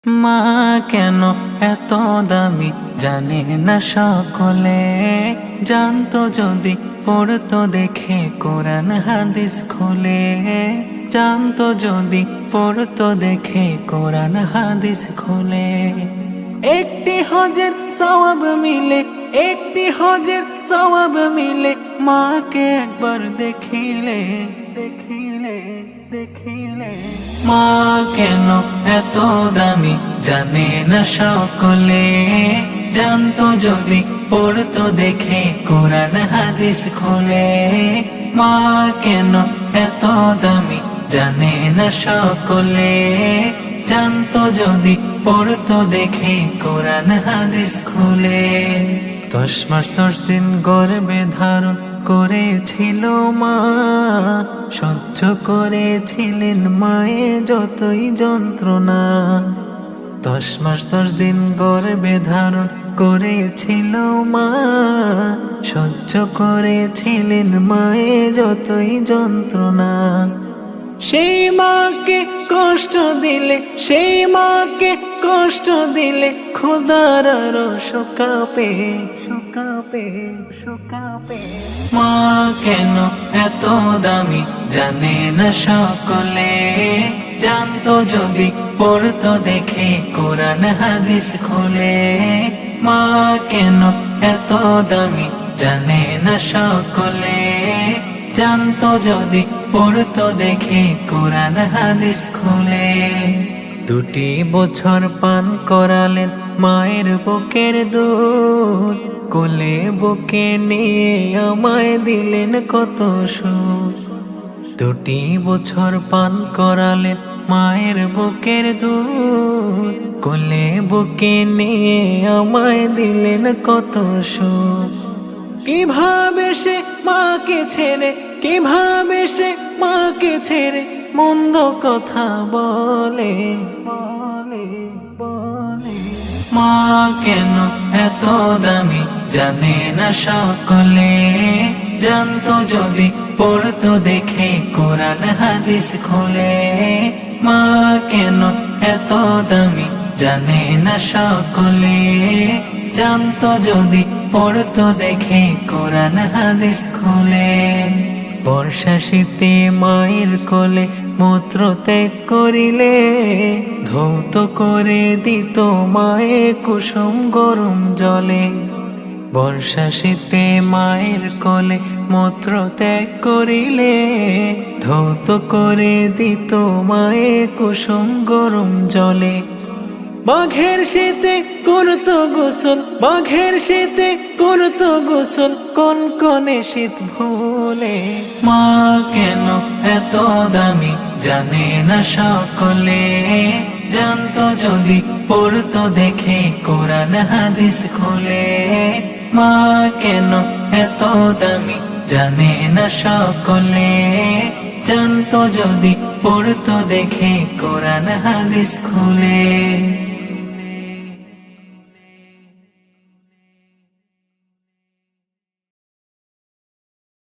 মা কেন এত দামি জানে না সকলে, জানতো যদি পড়তো দেখে কোরআন হাদিস খুলে। জানতো যদি পড়তো দেখে কোরআন হাদিস খুলে। একটি হজের সওয়াব মিলে, একটি হজের সওয়াব মিলে, মাকে একবার দেখিলে দেখিলে দেখিলে। মা কেন এত দামি জানে না সকলে, জানতো যদি পড়তো দেখে কোরআন হাদিস খুলে। মা কেন এত দামি জানে না সকলে, জানতো যদি পড়তো দেখে কোরআন হাদিস খুলে। 10 মাস 10 দিন গর্ভে ধারণ করেছিল মা, সহ্য করেছিলেন মায়ে যতই যন্ত্রণা। 10 মাস 10 দিন গর্ভে ধারণ করেছিল মা, সহ্য করেছিলেন মায়ে যতই যন্ত্রণা। সেই মাকে কষ্ট দিলে, সেই মাকে কষ্ট দিলে, খোদার আরশ কাঁপে কাঁপে কাঁপে। মা কেন এত দামি জানে না সকলে, জানতো যদি পড়তো দেখে কোরআন হাদিস খুলে। মা কেন এত দামি জানে না সকলে, জানতো যদি পড়তো দেখে কোরআন হাদিস খুলে। 2 বছর পান করালেন মায়ের বুকের দুধ, কোলে বুকে নিয়ে আমায় দিলেন কত সুখ। 2 বছর পান করালেন মায়ের বুকের দুধ, কোলে বুকে নিয়ে আমায় দিলেন কত সুখ। কিভাবে সে মাকে ছেড়ে, কিভাবে সে মাকে ছেড়ে মন্দ কথা বলে বলে বলে। মা কেন এত দামি জানে না সকলে, জানতো যদি পড়তো দেখে কোরআন হাদিস খুলে। মা কেন এত দামি জানে না সকলে, জানতো যদি পড়তো দেখে কোরআন হাদিস খুলে। বর্ষা শীতে মায়ের কোলে মূত্র ত্যাগ করিলে, ধৌত করে দিত মায়ে কুসুম গরম জলে। বর্ষা শীতে মায়ের কোলে মূত্র ত্যাগ করিলে, ধৌত করে দিত মায়ে কুসুম গরম জলে। বাঘের শীতে করতো গোসল, বাঘের শীতে করতো গোসল, কনকনে শীত ভুলে। মা কেন এত দামি জানে না সকলে, জানতো যদি পড়তো দেখে কোরআন হাদিস খুলে। মা কেন এত দামি জানে না সকলে, জানতো যদি পড়তো দেখে কোরআন হাদিস খুলে।